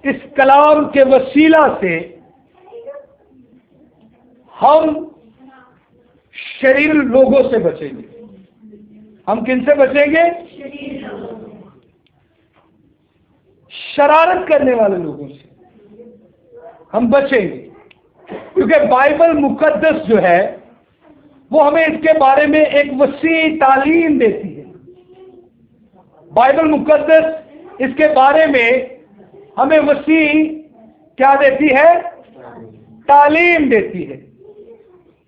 اس کلام کے وسیلہ سے ہم شریر لوگوں سے بچیں گے. ہم کن سے بچیں گے؟ شرارت کرنے والے لوگوں سے ہم بچیں گے، کیونکہ بائبل مقدس جو ہے وہ ہمیں اس کے بارے میں ایک وسیع تعلیم دیتی ہے. بائبل مقدس اس کے بارے میں ہمیں وسیع کیا دیتی ہے؟ تعلیم دیتی ہے.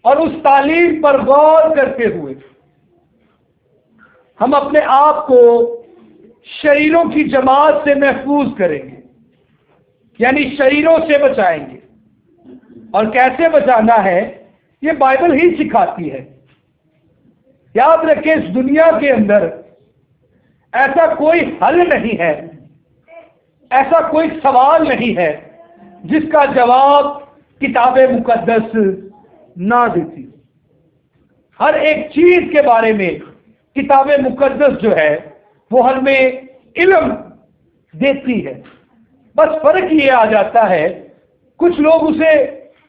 اور اس تعلیم پر غور کرتے ہوئے ہم اپنے آپ کو شریروں کی جماعت سے محفوظ کریں گے، یعنی شریروں سے بچائیں گے. اور کیسے بچانا ہے یہ بائبل ہی سکھاتی ہے. یاد رکھیں، اس دنیا کے اندر ایسا کوئی حل نہیں ہے، ایسا کوئی سوال نہیں ہے جس کا جواب کتاب مقدس نہ دیتی. ہر ایک چیز کے بارے میں کتاب مقدس جو ہے وہ ہمیں علم دیتی ہے. بس فرق یہ آ جاتا ہے، کچھ لوگ اسے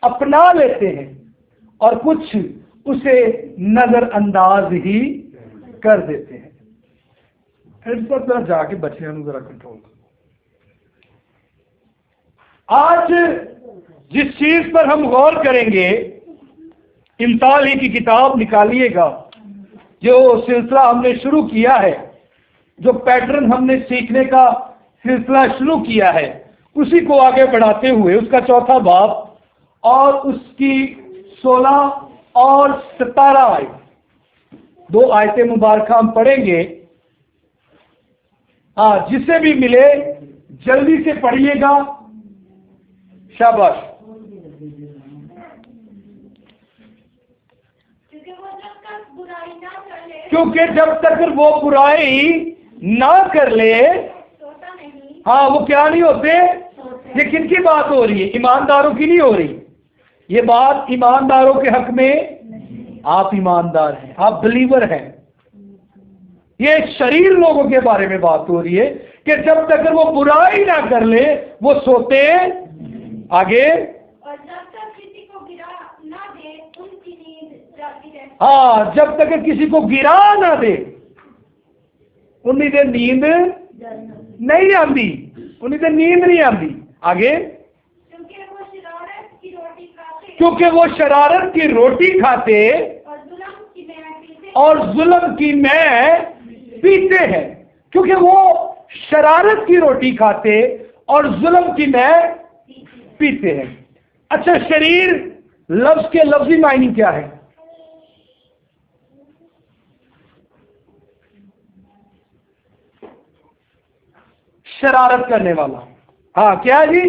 اپنا لیتے ہیں اور کچھ اسے نظر انداز ہی کر دیتے ہیں. جا کے بچیاں ذرا کنٹرول کرو. آج جس چیز پر ہم غور کریں گے، امثال ہی کی کتاب نکالیے گا. جو سلسلہ ہم نے شروع کیا ہے، جو پیٹرن ہم نے سیکھنے کا سلسلہ شروع کیا ہے، اسی کو آگے بڑھاتے ہوئے اس کا 4 باب اور اس کی 16 اور 17 آیت، 2 آیتیں مبارکہ ہم پڑھیں گے. جسے بھی ملے جلدی سے پڑھیے گا. شاباش. کیونکہ جب تک وہ برائی نہ کر لے، وہ کیا نہیں ہوتے؟ یہ کن کی بات ہو رہی ہے؟ ایمانداروں کی نہیں ہو رہی. یہ بات ایمانداروں کے حق میں، آپ ایماندار ہیں، آپ بلیور ہیں. یہ شریر لوگوں کے بارے میں بات ہو رہی ہے کہ جب تک وہ برائی نہ کر لے وہ سوتے. آگے، جب تک کسی کو گرا نہ دے انہیں دیر نیند نہیں آتی، انہیں دیر نیند نہیں آتی. آگے، کیونکہ وہ شرارت کی روٹی کھاتے اور ظلم کی میں پیتے ہیں. کیونکہ وہ شرارت کی روٹی کھاتے اور ظلم کی میں پیتے ہیں. اچھا، شریر لفظ کے لفظی معنی کیا ہے؟ شرارت کرنے والا. کیا جی؟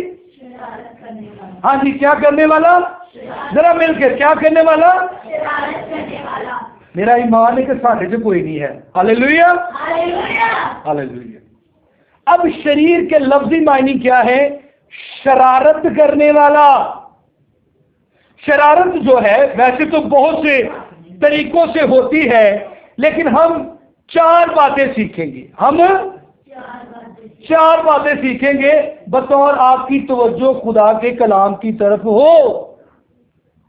جی، کیا کرنے والا؟ ذرا مل کے، کیا کرنے والا؟ میرا ایمان ہے کہ ساڈے جو کوئی نہیں ہے. ہاللیلویا، ہاللیلویا. اب شریر کے لفظی معنی کیا ہے؟ شرارت کرنے والا. شرارت جو ہے ویسے تو بہت سے طریقوں سے ہوتی ہے، لیکن ہم 4 باتیں سیکھیں گے. ہم 4 باتیں سیکھیں گے بطور آپ کی توجہ خدا کے کلام کی طرف ہو.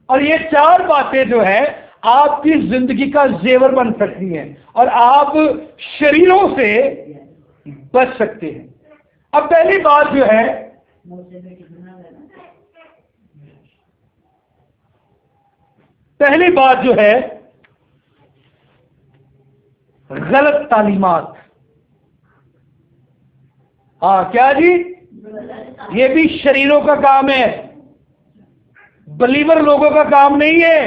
اور یہ 4 باتیں جو ہیں آپ کی زندگی کا زیور بن سکتی ہیں اور آپ شریروں سے بچ سکتے ہیں. اب پہلی بات جو ہے، غلط تعلیمات. کیا جی؟ یہ بھی شریروں کا کام ہے، بلیور لوگوں کا کام نہیں ہے.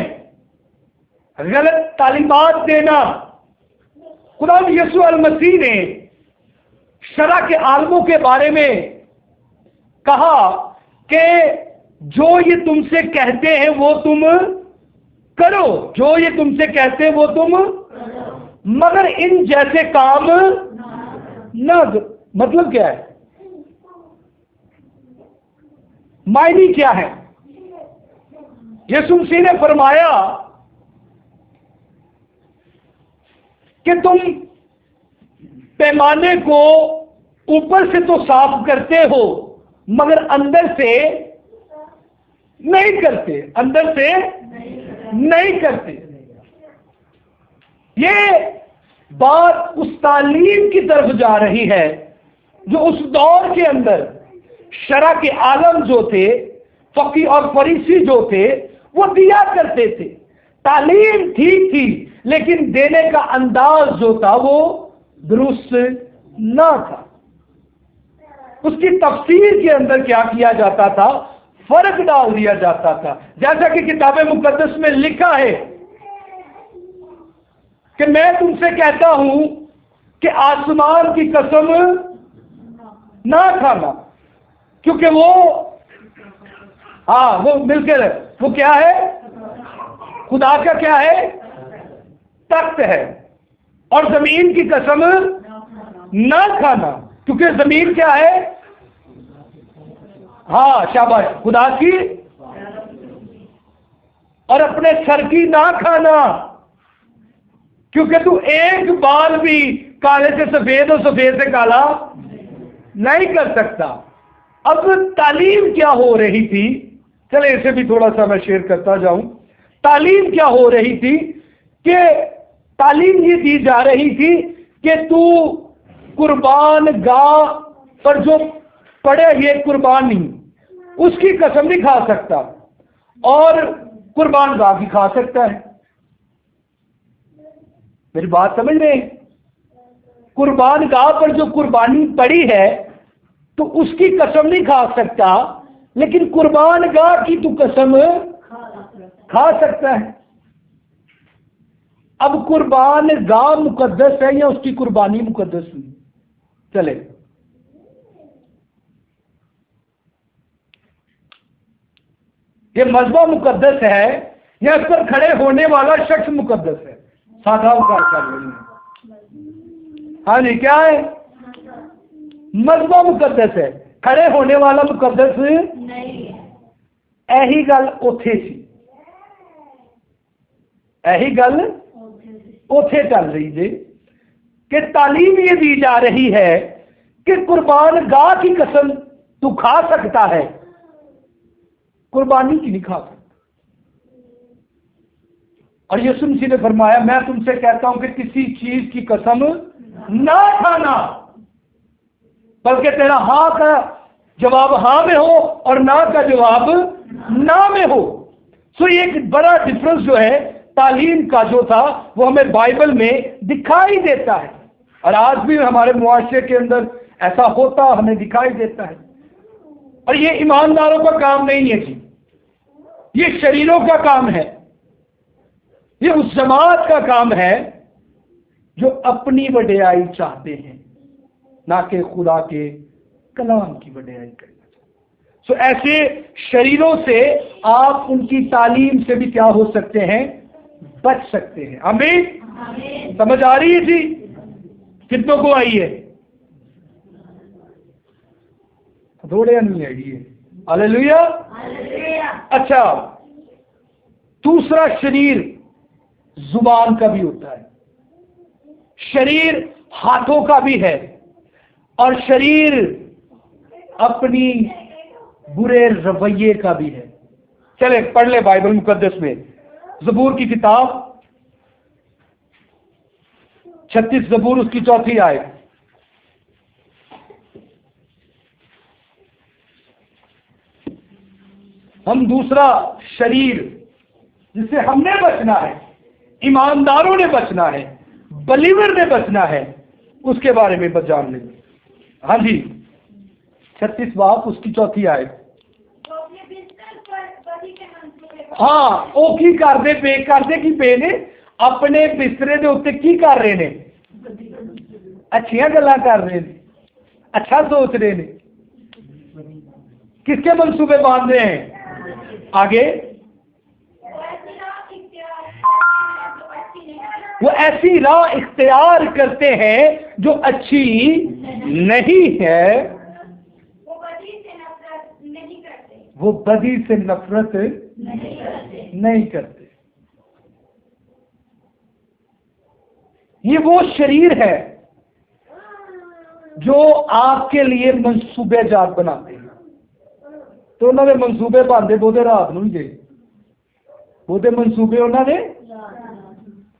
غلط تعلیمات دینا. خدا یسوع المسیح نے شرع کے عالموں کے بارے میں کہا کہ جو یہ تم سے کہتے ہیں وہ تم کرو، جو یہ تم سے کہتے ہیں وہ تم، مگر ان جیسے کام نہ. مطلب کیا ہے؟ معنی کیا ہے؟ یسوع مسیح نے فرمایا کہ تم پیمانے کو اوپر سے تو صاف کرتے ہو مگر اندر سے نہیں کرتے، اندر سے نہیں کرتے۔ یہ بات اس تعلیم کی طرف جا رہی ہے جو اس دور کے اندر شرع کے عالم جو تھے، فقیہ اور فریسی جو تھے، وہ دیا کرتے تھے۔ تعلیم ٹھیک تھی لیکن دینے کا انداز جو تھا وہ درست نہ تھا۔ اس کی تفسیر کے اندر کیا کیا جاتا تھا؟ فرق ڈال دیا جاتا تھا۔ جیسا کہ کتاب مقدس میں لکھا ہے کہ میں تم سے کہتا ہوں کہ آسمان کی قسم نہ کھانا، کیونکہ وہ مل کے وہ کیا ہے؟ خدا کا کیا ہے؟ تخت ہے۔ اور زمین کی قسم نہ کھانا، کیونکہ زمین کیا ہے؟ شاباش، خدا کی۔ اور اپنے سر کی نہ کھانا، کیونکہ تو ایک بال بھی کالے سے سفید اور سفید سے کالا نہیں کر سکتا۔ اب تعلیم کیا ہو رہی تھی؟ چلے اسے بھی تھوڑا سا میں شیئر کرتا جاؤں۔ تعلیم کیا ہو رہی تھی کہ تعلیم یہ دی جا رہی تھی کہ تو قربان گاہ پر جو پڑے ہوئے قربانی اس کی قسم نہیں کھا سکتا، اور قربان گاہ کی کھا سکتا ہے۔ میری بات سمجھ رہے ہیں؟ قربان گاہ پر جو قربانی پڑی ہے تو اس کی قسم نہیں کھا سکتا، لیکن قربان گاہ کی تو قسم کھا سکتا ہے۔ اب قربان گاہ مقدس ہے یا اس کی قربانی مقدس ہوئی؟ چلے یہ مذبح مقدس ہے یا اس پر کھڑے ہونے والا شخص مقدس ہے؟ سادہ کار کر رہی ہے۔ ہاں جی، کیا ہے؟ مذبح مقدس ہے، کھڑے ہونے والا مقدس نہیں ہے۔ ایہی گل اوتھے سی، ایہی گل اوتھے چل رہی جی کہ تعلیم یہ دی جا رہی ہے کہ قربان گاہ کی قسم تو کھا سکتا ہے، قربانی کی نہیں کھا سکتا۔ اور یسوع مسیح نے فرمایا میں تم سے کہتا ہوں کہ کسی چیز کی قسم نہ کھانا، بلکہ تیرا ہاں کا جواب ہاں میں ہو اور نہ کا جواب نہ میں ہو۔ سو یہ ایک بڑا ڈفرنس جو ہے تعلیم کا جو تھا وہ ہمیں بائبل میں دکھائی دیتا ہے، اور آج بھی ہمارے معاشرے کے اندر ایسا ہوتا ہمیں دکھائی دیتا ہے۔ اور یہ ایمانداروں کا کام نہیں ہے جی، یہ شریروں کا کام ہے، یہ اس جماعت کا کام ہے جو اپنی وڈیائی چاہتے ہیں، نہ کہ خدا کے کلام کی وڈیائی کرنا چاہتے۔ سو ایسے شریروں سے آپ ان کی تعلیم سے بھی کیا ہو سکتے ہیں؟ بچ سکتے ہیں۔ آمین۔ سمجھ آ رہی ہے جی؟ کتنوں کو آئی ہے؟ تھوڑے نہیں آئی ہے۔ ہاللیلویا۔ اچھا، دوسرا شریر زبان کا بھی ہوتا ہے، شریر ہاتھوں کا بھی ہے، اور شریر اپنی برے رویے کا بھی ہے۔ چلے پڑھ لے بائبل مقدس میں زبور کی کتاب 36 زبور اس کی 4 آیت۔ ہم دوسرا شریر جس سے ہم نے بچنا ہے، ایمانداروں نے بچنا ہے، بلیور نے بچنا ہے، اس کے بارے میں جان لیں۔ ہاں جی، 36 باب اس کی 4 آیت۔ ہاں وہ کی کرتے پے کرتے کی پے نے اپنے بسترے دے اوتے کی کر رہے نے؟ اچھیاں گلاں کر رہے ہیں، اچھا سوچ رہے ہیں۔ کس کے منصوبے باندھ رہے ہیں؟ آگے وہ ایسی راہ اختیار کرتے ہیں جو اچھی نہیں ہے، وہ بدی سے نفرت نہیں کرتے۔ یہ وہ شریر ہے جو آپ کے لیے منصوبے جات بناتے ہیں، تو انہوں نے منصوبے بنتے بہتے رات نو ہی گئے، بہتے منصوبے انہوں نے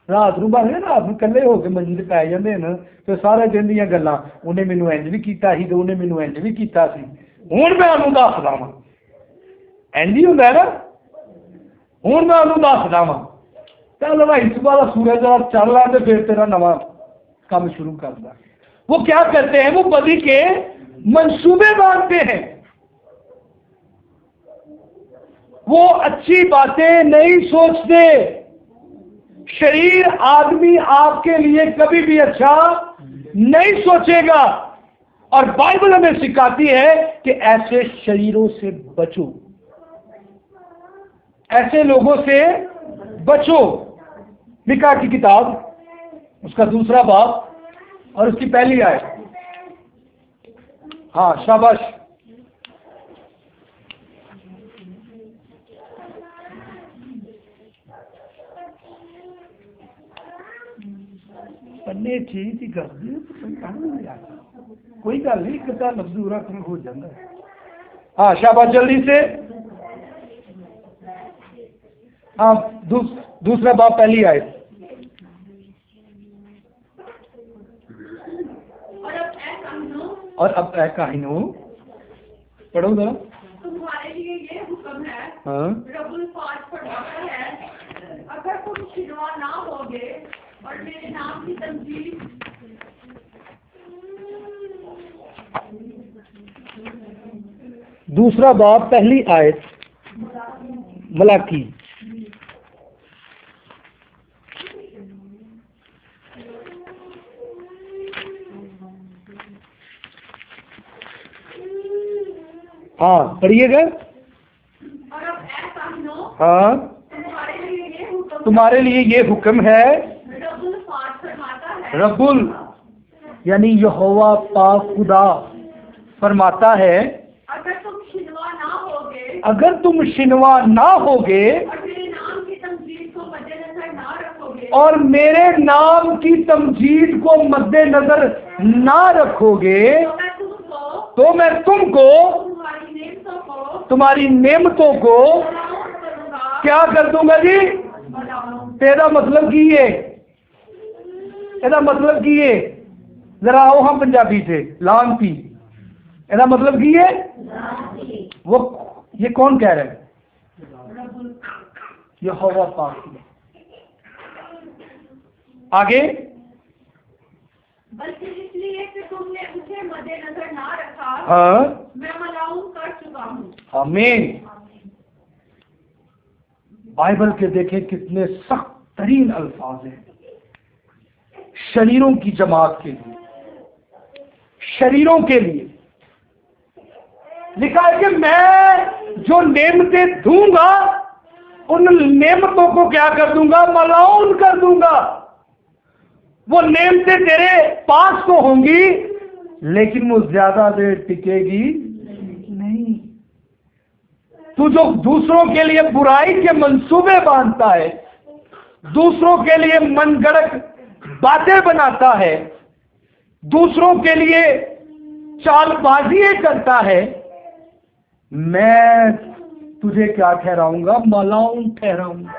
رات نو بن گئے، رات نو کلے ہو کے منجی تے پی جاندے نا، پھر سارے دن دیاں گلاں انہیں مینوں انج بھی کیتا سی تے انہیں مینوں انج بھی کیتا سی، ہن میں انہوں دسدا واں، انج ہی ہوندا ہے نا، ہن میں انہوں دسدا واں، چل بھائی صبح کا سورج ذرا چل رہا تے پھر تیرا نواں کام شروع کردا۔ وہ کیا کرتے ہیں؟ وہ بدی کے منصوبے باندھتے ہیں، وہ اچھی باتیں نہیں سوچتے۔ شریر آدمی آپ کے لیے کبھی بھی اچھا نہیں سوچے گا، اور بائبل ہمیں سکھاتی ہے کہ ایسے شریروں سے بچو، ایسے لوگوں سے بچو۔ مکا کی کتاب اس کا 2 باب اور اس کی پہلی آیت۔ ہاں شاباش، پنے ٹھیک ہی کر دی، کوئی گل نہیں، کتا لفظ پورا ہو جاتا ہے۔ ہاں شاباش، جلدی سے۔ ہاں 2 باب پہلی آیت۔ اور اب اے کاہنوں، پڑھو ذرا۔ تمہارے لیے یہ حکم ہے، ہاں رب الفاظ فرماتا ہے، اگر تم شنوا نہ ہوگے اور میرے نام کی تنظیم دوسرا باب پہلی آیت، ملاکی۔ ہاں پڑھیے گا۔ اور اب اے کاہنوں، ہاں تمہارے لیے یہ حکم ہے، رب الفاظ فرماتا ہے، رب یعنی یہوہ پاک خدا فرماتا ہے، اگر تم شنوا نہ ہوگے اگر تم شنوا نہ ہوگے اور میرے نام کی تنظیم کو مد نظر نہ رکھو گے اور میرے نام کی تمجید کو مد نظر نہ رکھو گے تو میں تم کو تو میں تمہاری نعمتوں کو کروں گا، کیا کر دوں گا جی؟ تیرا مطلب کی ہے، یہ مطلب کی ہے؟ ذرا آؤ ہم پنجابی سے لانتی، یہ مطلب کی ہے؟ وہ یہ کون کہہ رہے ہیں؟ یہوہ پاک۔ آگے، بلکہ اس لیے کہ تم نے اسے مد نظر نہ رکھا، ہاں میں ملعون کر چکا ہوں۔ آمین۔ بائبل کے دیکھیں کتنے سخت ترین الفاظ ہیں شریروں کی جماعت کے لیے، شریروں کے لیے لکھا ہے کہ میں جو نعمتیں دوں گا ان نعمتوں کو کیا کر دوں گا؟ ملعون کر دوں گا۔ وہ نعمتیں تیرے پاس تو ہوں گی لیکن وہ زیادہ دیر ٹکے گی نہیں۔ تو جو دوسروں کے لیے برائی کے منصوبے باندھتا ہے، دوسروں کے لیے من گڑت باتیں بناتا ہے، دوسروں کے لیے چال بازیاں کرتا ہے، میں تجھے کیا ٹھہراؤں گا؟ ملعون ٹھہراؤں گا۔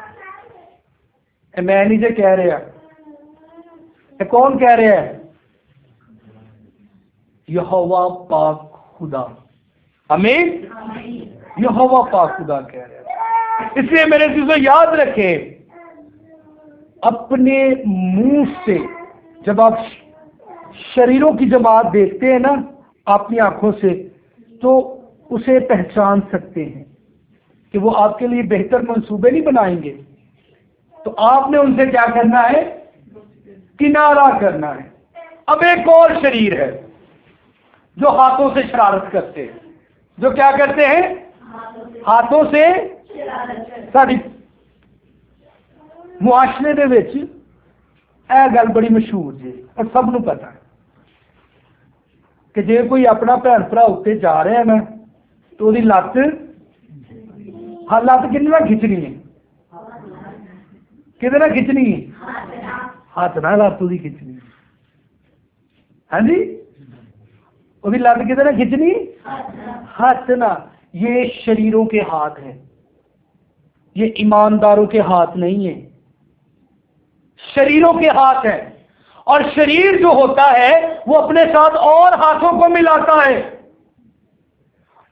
میں نہیں جو کہہ رہا، یہ کون کہہ رہا ہے؟ یہوہ پاک خدا۔ آمین۔ یہوہ پاک خدا کہہ رہا ہے۔ اس لیے میرے عزیزو یاد رکھیں، اپنے منہ سے جب آپ شریروں کی جماعت دیکھتے ہیں نا اپنی آنکھوں سے، تو اسے پہچان سکتے ہیں کہ وہ آپ کے لیے بہتر منصوبے نہیں بنائیں گے، تو آپ نے ان سے کیا کرنا ہے؟ کنارہ کرنا ہے۔ اب ایک اور شریر ہے جو ہاتھوں سے شرارت کرتے ہیں، جو کیا کرتے ہیں؟ ہاتھوں سے ساری معاشرے دے وچ یہ گل بڑی مشہور جی اور سب نو پتا ہے کہ جے کوئی اپنا بھن بھرا اتنے جا رہا ہے نا تو وہی لت کھنچنی ہے، کدے نہ کھچنی ہے؟ ہاتھ نہ لت وہی کھچنی ہے۔ ہاں جی، وہی لت کدے نہ کھچنی؟ ہاتھ نہ۔ یہ شریروں کے ہاتھ ہیں، یہ ایمانداروں کے ہاتھ نہیں ہیں، شریروں کے ہاتھ ہیں. اور شریر جو ہوتا ہے وہ اپنے ساتھ اور ہاتھوں کو ملاتا ہے،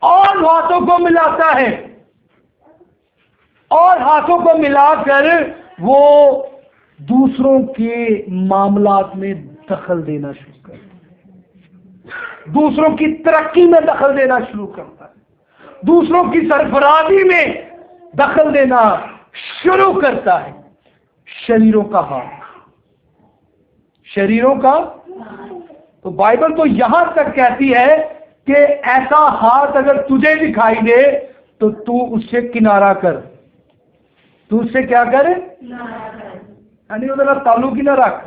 اور ہاتھوں کو ملاتا ہے، اور ہاتھوں کو ملا کر وہ دوسروں کے معاملات میں دخل دینا شروع کرتا ہے، دوسروں کی ترقی میں دخل دینا شروع کرتا ہے، دوسروں کی سرفرازی میں دخل دینا شروع کرتا ہے. شریروں کا ہاتھ، شریروں کا. تو بائبل تو یہاں تک کہتی ہے کہ ایسا ہاتھ اگر تجھے دکھائی دے تو تو اس سے کنارہ کر. تو اس سے کیا کرے؟ یعنی ادھر تعلق ہی نہ رکھ،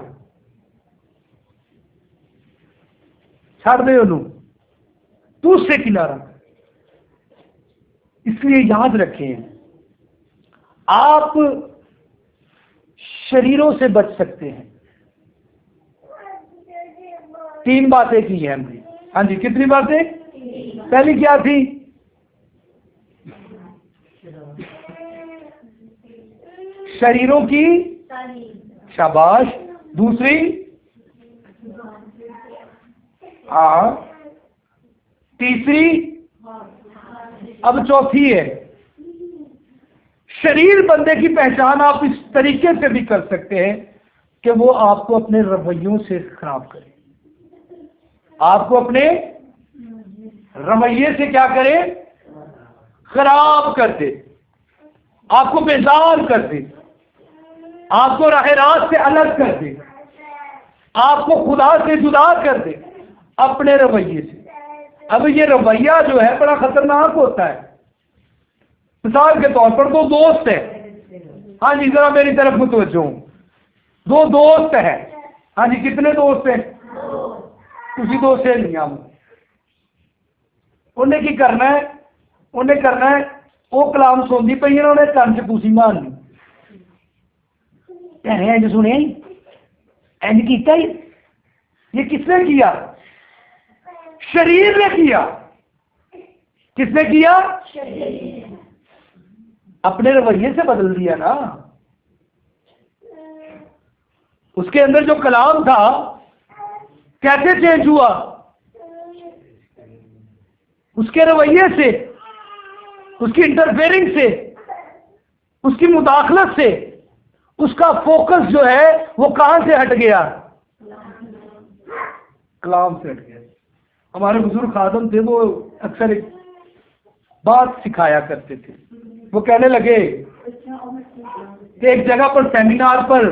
چھڑ دے انہوں، تو اس سے کنارہ کر. اس لیے یاد رکھیں آپ شریروں سے بچ سکتے ہیں. 3 باتیں کی ہیں ہم نے. ہاں جی، کتنی باتیں؟ پہلی کیا تھی؟ شریروں کی شاباش. دوسری؟ ہاں. تیسری؟ اب چوتھی ہے. شریر بندے کی پہچان آپ اس طریقے سے بھی کر سکتے ہیں کہ وہ آپ کو اپنے رویوں سے خراب کرے، آپ کو اپنے رویے سے کیا کرے؟ خراب کر دے، آپ کو بیزار کر دے، آپ کو راہ راست سے الگ کر دے، آپ کو خدا سے جدا کر دے اپنے رویے سے. اب یہ رویہ جو ہے بڑا خطرناک ہوتا ہے. مثال کے طور پر 2 دوست ہیں. ہاں جی، ذرا میری طرف متوجہ ہوں. 2 دوست ہیں. ہاں جی، کتنے دوست ہیں؟ کسی دوست سے نہیں. ہم انہیں کی کرنا ہے؟ انہیں کرنا ہے وہ کلام سنتی پہ انہوں نے کن سے پوسی مارنی. انج سنے انج کیتا ہی. یہ کس نے کیا؟ شریر نے کیا. کس نے کیا؟ اپنے رویے سے بدل دیا نا. اس کے اندر جو کلام تھا کیسے چینج ہوا؟ اس کے رویے سے، اس کی انٹرفیئرنگ سے، اس کی مداخلت سے. اس کا فوکس جو ہے وہ کہاں سے ہٹ گیا؟ کلام سے ہٹ گیا. ہمارے بزرگ خادم تھے، وہ اکثر ایک بات سکھایا کرتے تھے. وہ کہنے لگے کہ ایک جگہ پر سیمینار پر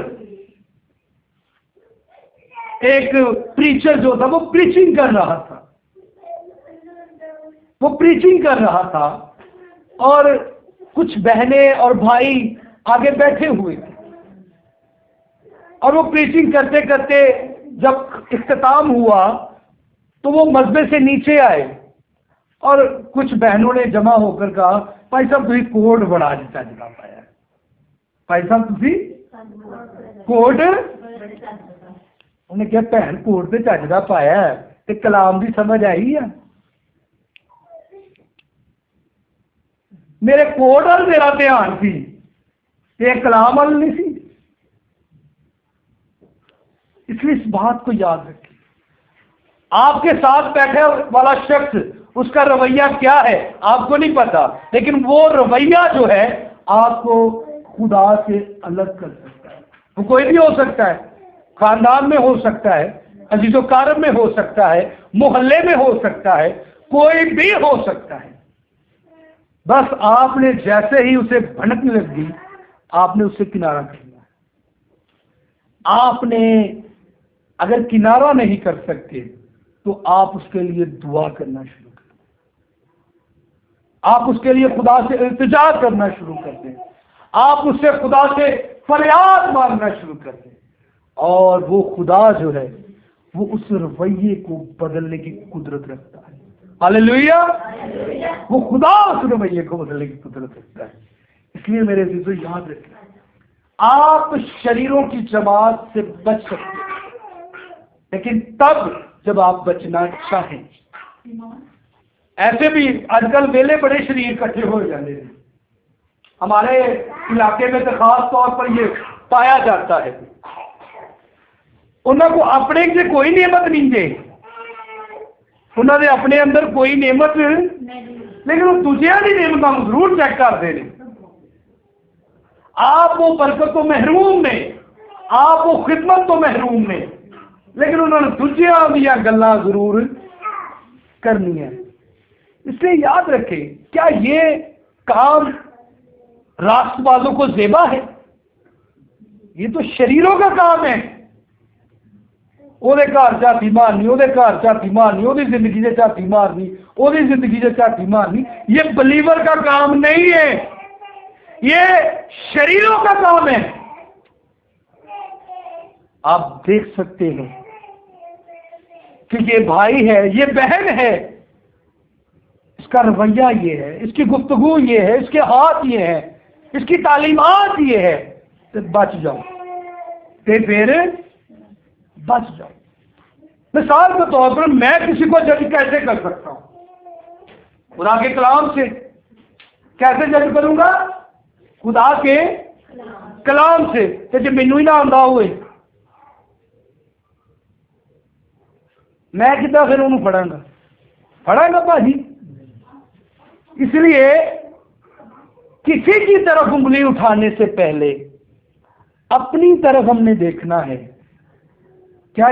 ایک پریچر جو تھا وہ پریچنگ کر رہا تھا. وہ پریچنگ کر رہا تھا اور کچھ بہنیں اور بھائی آگے بیٹھے ہوئے تھے. اور وہ پریچنگ کرتے کرتے جب اختتام ہوا تو وہ مذبے سے نیچے آئے اور کچھ بہنوں نے جمع ہو کر کہا، بھائی صاحب تھی کوٹ بڑا جتا جگہ پایا. بھائی صاحب تھی کوٹ. انہیں کیا بہن کوٹ سے چجدہ پایا ہے تے کلام بھی سمجھ آئی ہے؟ میرے کوٹ اور میرا دھیان سی، یہ کلام وال نہیں سی. اس لیے اس بات کو یاد رکھیں، آپ کے ساتھ بیٹھے والا شخص اس کا رویہ کیا ہے آپ کو نہیں پتا، لیکن وہ رویہ جو ہے آپ کو خدا سے الگ کر سکتا ہے. وہ کوئی بھی ہو سکتا ہے، خاندان میں ہو سکتا ہے، عزیز و کارب میں ہو سکتا ہے، محلے میں ہو سکتا ہے، کوئی بھی ہو سکتا ہے. بس آپ نے جیسے ہی اسے بھنک لگ گئی آپ نے اسے کنارہ کر لیا. آپ نے اگر کنارہ نہیں کر سکتے تو آپ اس کے لیے دعا کرنا شروع کر دیں. آپ اس کے لیے خدا سے التجا کرنا شروع کر دیں. آپ اس سے خدا سے فریاد مانگنا شروع کر دیں. اور وہ خدا جو ہے وہ اس رویے کو بدلنے کی قدرت رکھتا ہے. ہاللیلویا. وہ خدا اس رویے کو بدلنے کی قدرت رکھتا ہے. اس لیے میرے عزیزو یاد رکھیں، آپ شریروں کی جماعت سے بچ سکتے ہیں، لیکن تب جب آپ بچنا چاہیں. ایسے بھی آج کل ویلے بڑے شریر کٹھے ہو جاتے ہیں، ہمارے علاقے میں تو خاص طور پر یہ پایا جاتا ہے۔ انہوں کو اپنے سے کوئی نعمت نہیں دے، انہوں نے اپنے اندر کوئی نعمت لیکن وہ دوسرے کی نعمتوں کو ضرور چیک کرتے ہیں۔ آپ وہ برکت تو محروم نے، آپ وہ خدمت تو محروم نے، لیکن انہوں نے دوسرے دیا گلاں ضرور کرنی ہے۔ اس لیے یاد رکھیں، کیا یہ کام راست بازوں کو زیبا ہے؟ یہ تو شریروں کا کام ہے۔ وہ گھر جاتی مارنی، وہ گھر جاتی مارنی، وہ زندگی سے جاتی مارنی، وہ زندگی سے جاتی مارنی، یہ بلیور کا کام نہیں ہے، یہ شریروں کا کام ہے۔ آپ دیکھ سکتے ہیں کہ یہ بھائی ہے، یہ بہن ہے، اس کا رویہ یہ ہے، اس کی گفتگو یہ ہے، اس کے ہاتھ یہ ہے، اس کی تعلیمات یہ ہے، تو بچ جاؤ، پھر بچ جاؤ۔ مثال کے طور پر میں کسی کو جج کیسے کر سکتا ہوں؟ خدا کے کلام سے۔ کیسے جج کروں گا؟ خدا کے کلام سے۔ کہ جب مینوں ہی نہ آندا ہوئے میں کتنا پھر انہوں پڑھا گا بھاجی۔ اس لیے کسی کی طرف انگلی اٹھانے سے پہلے اپنی طرف ہم نے دیکھنا ہے، کیا